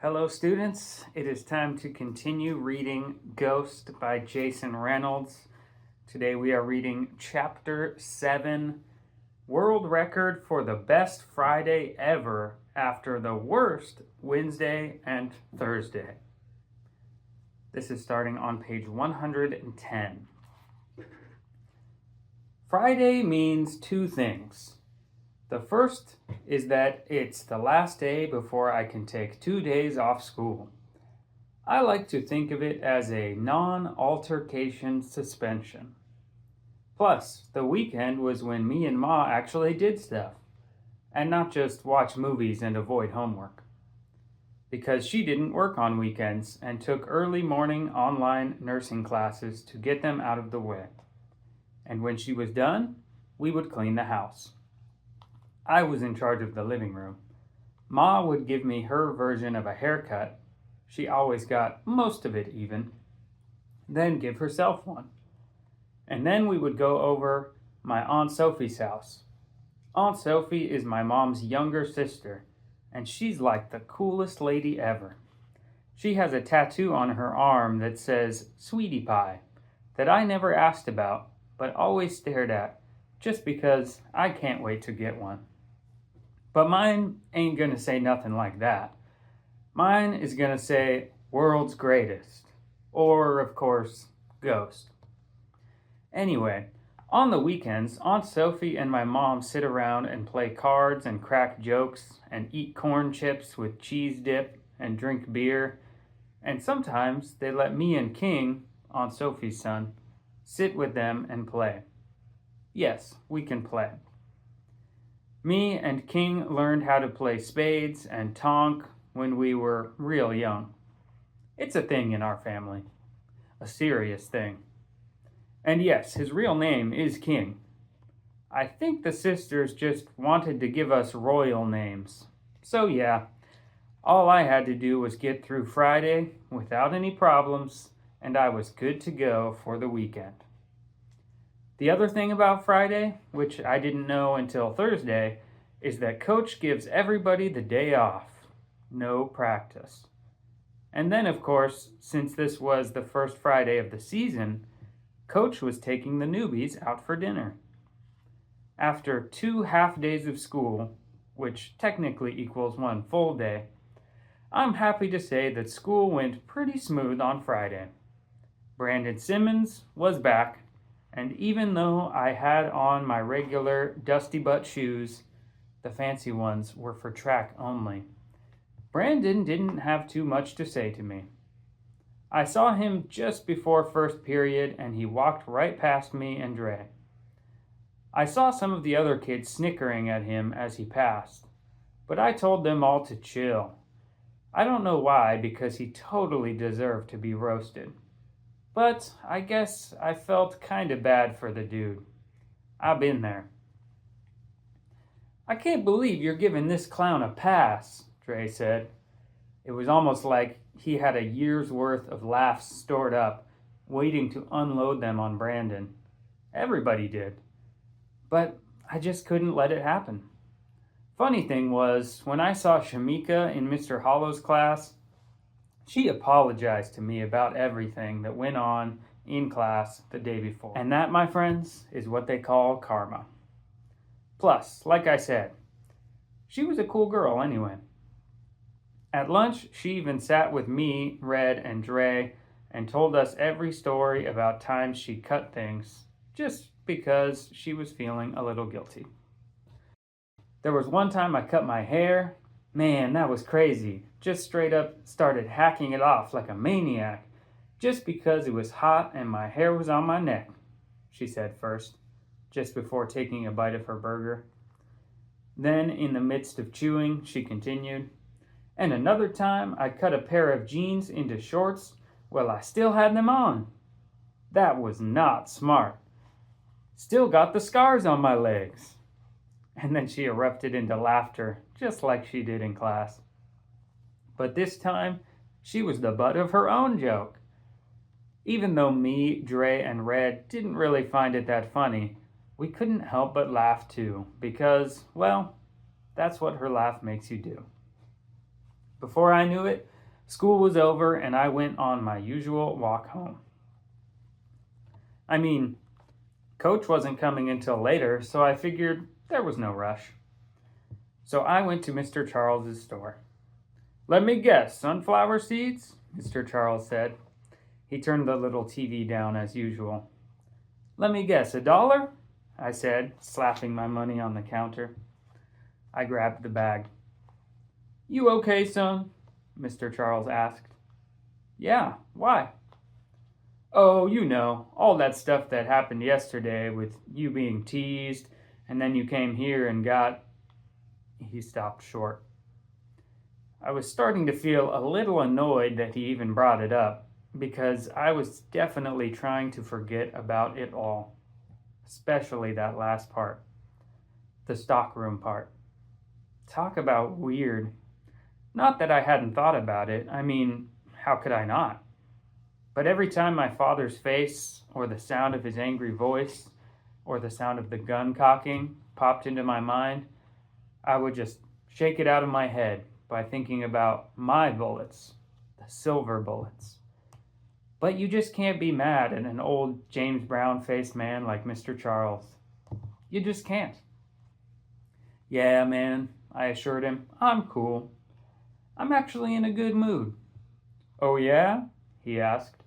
Hello, students. It is time to continue reading Ghost by Jason Reynolds. Today we are reading Chapter 7, World Record for the Best Friday Ever After the Worst Wednesday and Thursday. This is starting on page 110. Friday means two things. The first is that it's the last day before I can take 2 days off school. I like to think of it as a non-altercation suspension. Plus, the weekend was when me and Ma actually did stuff, and not just watch movies and avoid homework. Because she didn't work on weekends and took early morning online nursing classes to get them out of the way. And when she was done, we would clean the house. I was in charge of the living room. Ma would give me her version of a haircut. She always got most of it even. Then give herself one. And then we would go over my Aunt Sophie's house. Aunt Sophie is my mom's younger sister, and she's like the coolest lady ever. She has a tattoo on her arm that says Sweetie Pie that I never asked about, but always stared at, just because I can't wait to get one. But mine ain't gonna say nothing like that. Mine is gonna say world's greatest. Or, of course, ghost. Anyway, on the weekends, Aunt Sophie and my mom sit around and play cards and crack jokes and eat corn chips with cheese dip and drink beer. And sometimes they let me and King, Aunt Sophie's son, sit with them and play. Yes, we can play. Me and King learned how to play spades and tonk when we were real young. It's a thing in our family. A serious thing. And yes, his real name is King. I think the sisters just wanted to give us royal names. So yeah, all I had to do was get through Friday without any problems, and I was good to go for the weekend. The other thing about Friday, which I didn't know until Thursday, is that Coach gives everybody the day off. No practice. And then, of course, since this was the first Friday of the season, Coach was taking the newbies out for dinner. After 2 half days of school, which technically equals 1 full day, I'm happy to say that school went pretty smooth on Friday. Brandon Simmons was back, and even though I had on my regular dusty butt shoes, the fancy ones were for track only, Brandon didn't have too much to say to me. I saw him just before first period, and he walked right past me and Dre. I saw some of the other kids snickering at him as he passed, but I told them all to chill. I don't know why, because he totally deserved to be roasted. But I guess I felt kinda bad for the dude. I've been there. I can't believe you're giving this clown a pass, Dre said. It was almost like he had a year's worth of laughs stored up, waiting to unload them on Brandon. Everybody did. But I just couldn't let it happen. Funny thing was, when I saw Shamika in Mr. Hollow's class, she apologized to me about everything that went on in class the day before. And that, my friends, is what they call karma. Plus, like I said, she was a cool girl anyway. At lunch, she even sat with me, Red, and Dre and told us every story about times she cut things just because she was feeling a little guilty. There was one time I cut my hair. Man, that was crazy. Just straight up started hacking it off like a maniac just because it was hot and my hair was on my neck, she said first, just before taking a bite of her burger. Then, in the midst of chewing, she continued, and another time I cut a pair of jeans into shorts while I still had them on. That was not smart. Still got the scars on my legs. And then she erupted into laughter, just like she did in class. But this time, she was the butt of her own joke. Even though me, Dre, and Red didn't really find it that funny, we couldn't help but laugh too, because, well, that's what her laugh makes you do. Before I knew it, school was over and I went on my usual walk home. I mean, Coach wasn't coming until later, so I figured there was no rush. So I went to Mr. Charles's store. "Let me guess, sunflower seeds?" Mr. Charles said. He turned the little TV down as usual. "Let me guess, $1?" I said, slapping my money on the counter. I grabbed the bag. "You okay, son?" Mr. Charles asked. "Yeah, why?" "Oh, you know, all that stuff that happened yesterday with you being teased, and then you came here and got..." He stopped short. I was starting to feel a little annoyed that he even brought it up, because I was definitely trying to forget about it all, especially that last part, the stockroom part. Talk about weird. Not that I hadn't thought about it. I mean, how could I not? But every time my father's face, or the sound of his angry voice, or the sound of the gun cocking popped into my mind, I would just shake it out of my head by thinking about my bullets, the silver bullets. But you just can't be mad at an old James Brown-faced man like Mr. Charles. You just can't. "Yeah, man," I assured him, "I'm cool. I'm actually in a good mood." "Oh yeah?" he asked.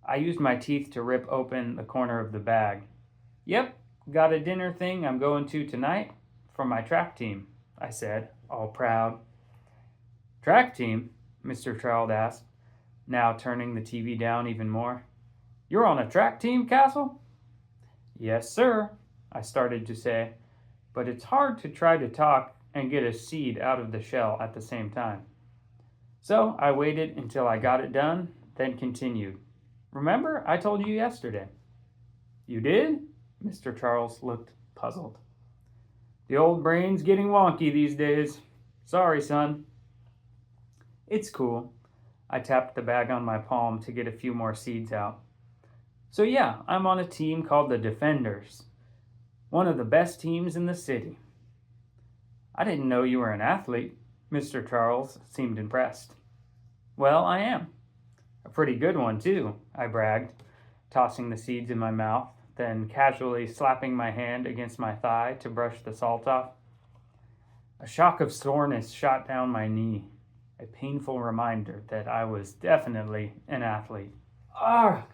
I used my teeth to rip open the corner of the bag. "Yep, got a dinner thing I'm going to tonight for my track team," I said, all proud. "Track team?" Mr. Charles asked, now turning the TV down even more. "You're on a track team, Castle?" "Yes, sir," I started to say, but it's hard to try to talk and get a seed out of the shell at the same time. So I waited until I got it done, then continued. "Remember, I told you yesterday." "You did?" Mr. Charles looked puzzled. "The old brain's getting wonky these days. Sorry, son." "It's cool." I tapped the bag on my palm to get a few more seeds out. "So yeah, I'm on a team called the Defenders. One of the best teams in the city." "I didn't know you were an athlete." Mr. Charles seemed impressed. "Well, I am. A pretty good one, too," I bragged, tossing the seeds in my mouth, then casually slapping my hand against my thigh to brush the salt off. A shock of soreness shot down my knee, a painful reminder that I was definitely an athlete. Argh!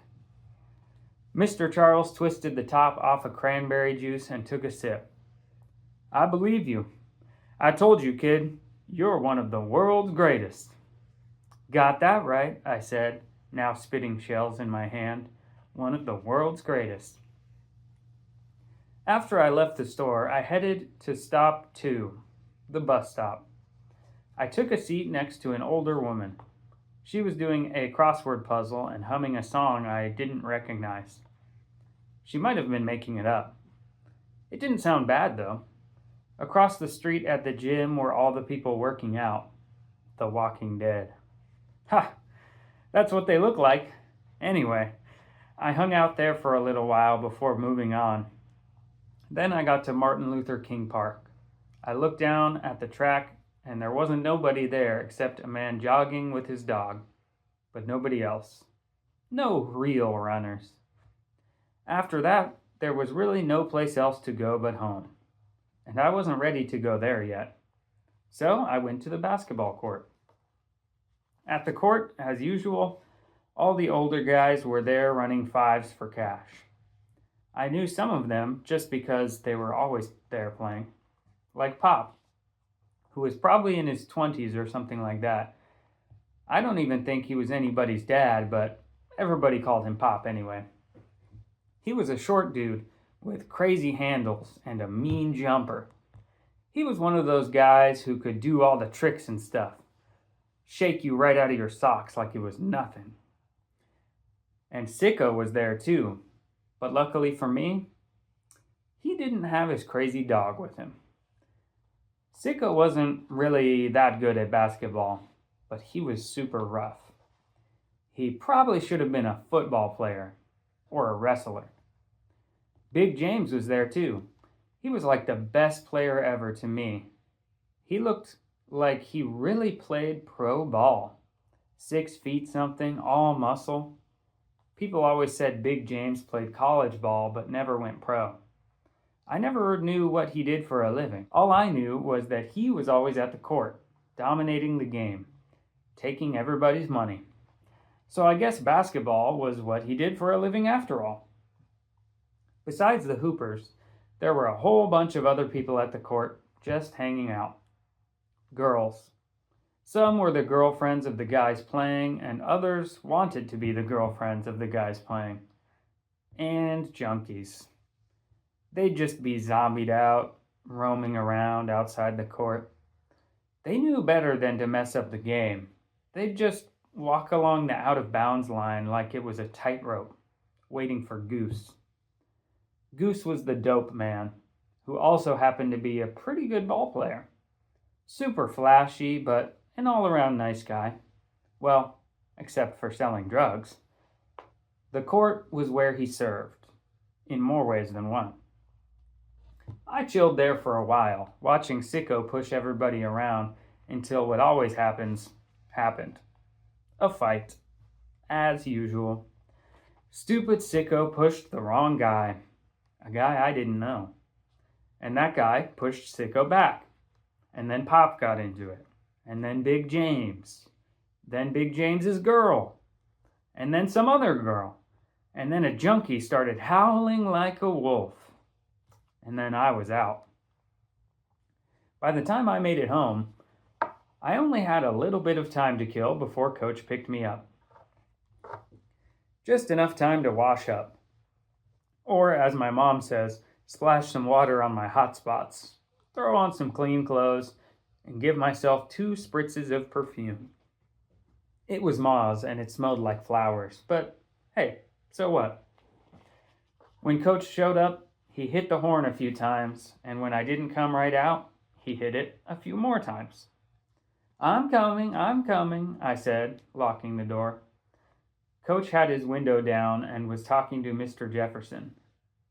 Mr. Charles twisted the top off a cranberry juice and took a sip. "I believe you. I told you, kid, you're one of the world's greatest." "Got that right," I said, now spitting shells in my hand. "One of the world's greatest." After I left the store, I headed to stop 2, the bus stop. I took a seat next to an older woman. She was doing a crossword puzzle and humming a song I didn't recognize. She might have been making it up. It didn't sound bad, though. Across the street at the gym were all the people working out. The Walking Dead. Ha! That's what they look like. Anyway, I hung out there for a little while before moving on. Then I got to Martin Luther King Park. I looked down at the track, and there wasn't nobody there except a man jogging with his dog. But nobody else. No real runners. After that, there was really no place else to go but home. And I wasn't ready to go there yet. So I went to the basketball court. At the court, as usual, all the older guys were there running fives for cash. I knew some of them just because they were always there playing. Like Pop, who was probably in his 20s or something like that. I don't even think he was anybody's dad, but everybody called him Pop anyway. He was a short dude with crazy handles and a mean jumper. He was one of those guys who could do all the tricks and stuff. Shake you right out of your socks like it was nothing. And Sicko was there too, but luckily for me, he didn't have his crazy dog with him. Sicko wasn't really that good at basketball, but he was super rough. He probably should have been a football player or a wrestler. Big James was there too. He was like the best player ever to me. He looked like he really played pro ball. 6 feet something, all muscle. People always said Big James played college ball but never went pro. I never knew what he did for a living. All I knew was that he was always at the court, dominating the game, taking everybody's money. So I guess basketball was what he did for a living after all. Besides the hoopers, there were a whole bunch of other people at the court just hanging out. Girls. Some were the girlfriends of the guys playing, and others wanted to be the girlfriends of the guys playing. And junkies. They'd just be zombied out, roaming around outside the court. They knew better than to mess up the game. They'd just walk along the out-of-bounds line like it was a tightrope, waiting for Goose. Goose was the dope man, who also happened to be a pretty good ball player. Super flashy, but an all-around nice guy. Well, except for selling drugs. The court was where he served, in more ways than one. I chilled there for a while, watching Sicko push everybody around until what always happens, happened. A fight. As usual. Stupid Sicko pushed the wrong guy. A guy I didn't know. And that guy pushed Sicko back. And then Pop got into it. And then Big James. Then Big James's girl. And then some other girl. And then a junkie started howling like a wolf. And then I was out. By the time I made it home, I only had a little bit of time to kill before Coach picked me up. Just enough time to wash up. Or, as my mom says, splash some water on my hot spots, throw on some clean clothes, and give myself 2 spritzes of perfume. It was Ma's and it smelled like flowers, but hey, so what? When Coach showed up, he hit the horn a few times, and when I didn't come right out, he hit it a few more times. I'm coming, I said, locking the door. Coach had his window down and was talking to Mr. Jefferson,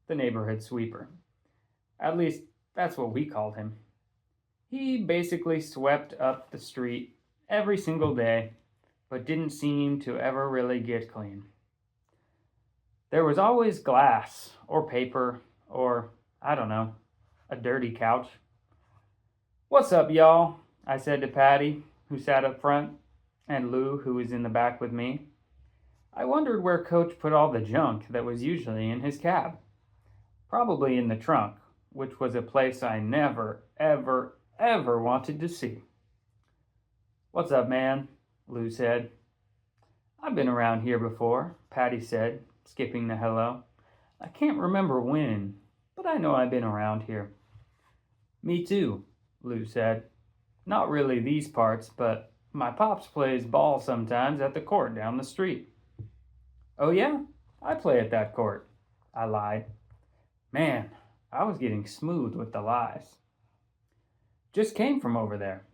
the neighborhood sweeper. At least, that's what we called him. He basically swept up the street every single day, but didn't seem to ever really get clean. There was always glass, or paper, or, I don't know, a dirty couch. What's up, y'all? I said to Patty, who sat up front, and Lou, who was in the back with me. I wondered where Coach put all the junk that was usually in his cab. Probably in the trunk, which was a place I never, ever, ever wanted to see. What's up, man? Lou said. I've been around here before, Patty said, skipping the hello. I can't remember when, but I know I've been around here. Me too, Lou said. Not really these parts, but my pops plays ball sometimes at the court down the street. Oh yeah? I play at that court, I lied. Man, I was getting smooth with the lies. Just came from over there.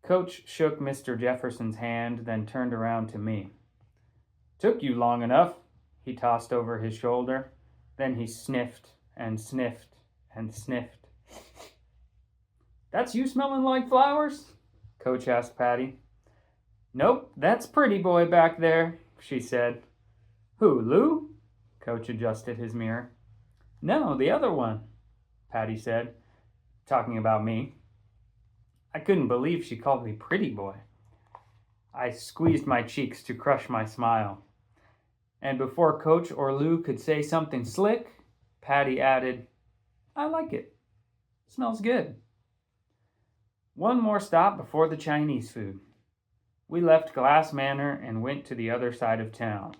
Coach shook Mr. Jefferson's hand, then turned around to me. Took you long enough, he tossed over his shoulder. Then he sniffed and sniffed and sniffed. That's you smelling like flowers? Coach asked Patty. Nope, that's Pretty Boy back there, she said. Who, Lou? Coach adjusted his mirror. No, the other one, Patty said, talking about me. I couldn't believe she called me Pretty Boy. I squeezed my cheeks to crush my smile. And before Coach or Lou could say something slick, Patty added, I like it. Smells good. One more stop before the Chinese food. We left Glass Manor and went to the other side of town.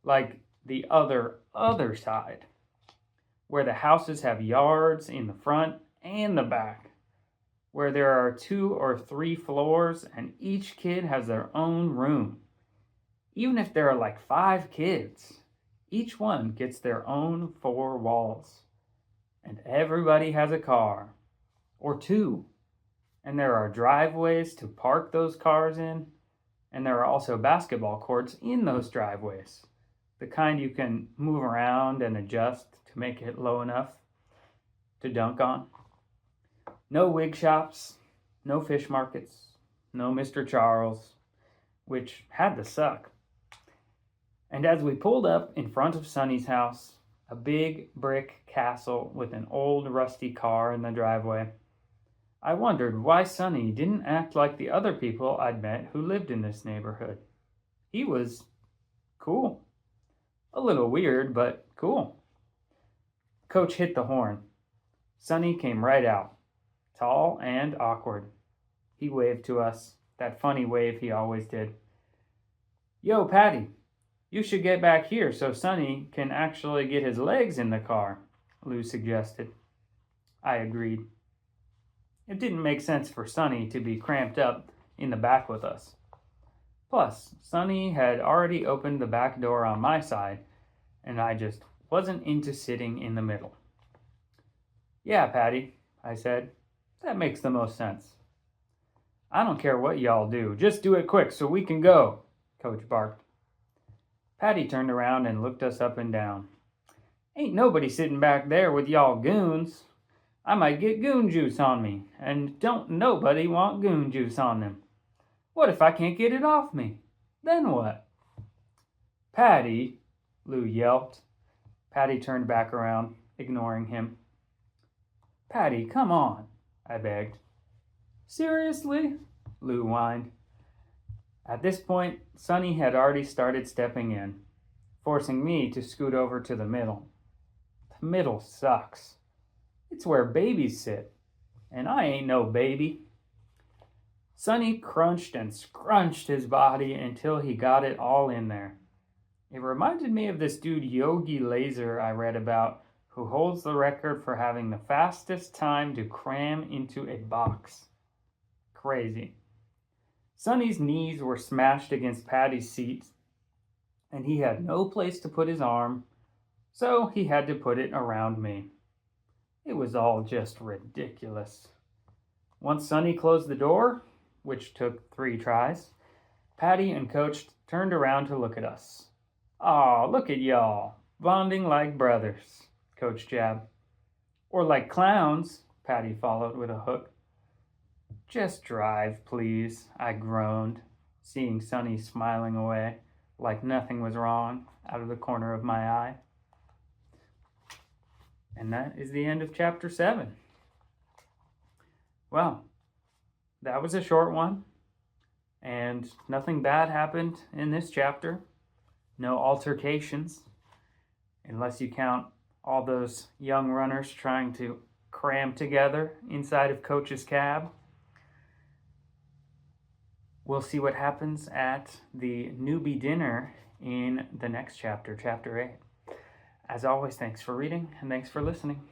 Like the other side. Where the houses have yards in the front and the back. Where there are 2 or 3 floors and each kid has their own room. Even if there are like 5 kids, each one gets their own 4 walls. And everybody has a car. Or 2. And there are driveways to park those cars in. And there are also basketball courts in those driveways. The kind you can move around and adjust to make it low enough to dunk on. No wig shops. No fish markets, no Mr. Charles, which had to suck. And as we pulled up in front of Sonny's house, a big brick castle with an old rusty car in the driveway, I wondered why Sonny didn't act like the other people I'd met who lived in this neighborhood. He was cool. A little weird, but cool. Coach hit the horn. Sonny came right out, tall and awkward. He waved to us, that funny wave he always did. Yo, Patty, you should get back here so Sonny can actually get his legs in the car, Lou suggested. I agreed. It didn't make sense for Sonny to be cramped up in the back with us. Plus, Sonny had already opened the back door on my side, and I just wasn't into sitting in the middle. Yeah, Patty, I said. That makes the most sense. I don't care what y'all do. Just do it quick so we can go, Coach barked. Patty turned around and looked us up and down. Ain't nobody sitting back there with y'all goons. I might get goon juice on me, and don't nobody want goon juice on them. What if I can't get it off me? Then what? Patty, Lou yelped. Patty turned back around, ignoring him. Patty, come on, I begged. Seriously? Lou whined. At this point, Sonny had already started stepping in, forcing me to scoot over to the middle. The middle sucks. It's where babies sit, and I ain't no baby. Sonny crunched and scrunched his body until he got it all in there. It reminded me of this dude Yogi Laser I read about, who holds the record for having the fastest time to cram into a box. Crazy. Sonny's knees were smashed against Patty's seat, and he had no place to put his arm, so he had to put it around me. It was all just ridiculous. Once Sonny closed the door, which took 3 tries, Patty and Coach turned around to look at us. Aw, look at y'all, bonding like brothers, Coach jabbed. Or like clowns, Patty followed with a hook. Just drive, please, I groaned, seeing Sonny smiling away like nothing was wrong out of the corner of my eye. And that is the end of chapter 7. Well, that was a short one, and nothing bad happened in this chapter. No altercations, unless you count all those young runners trying to cram together inside of Coach's cab. We'll see what happens at the newbie dinner in the next chapter, chapter 8. As always, thanks for reading and thanks for listening.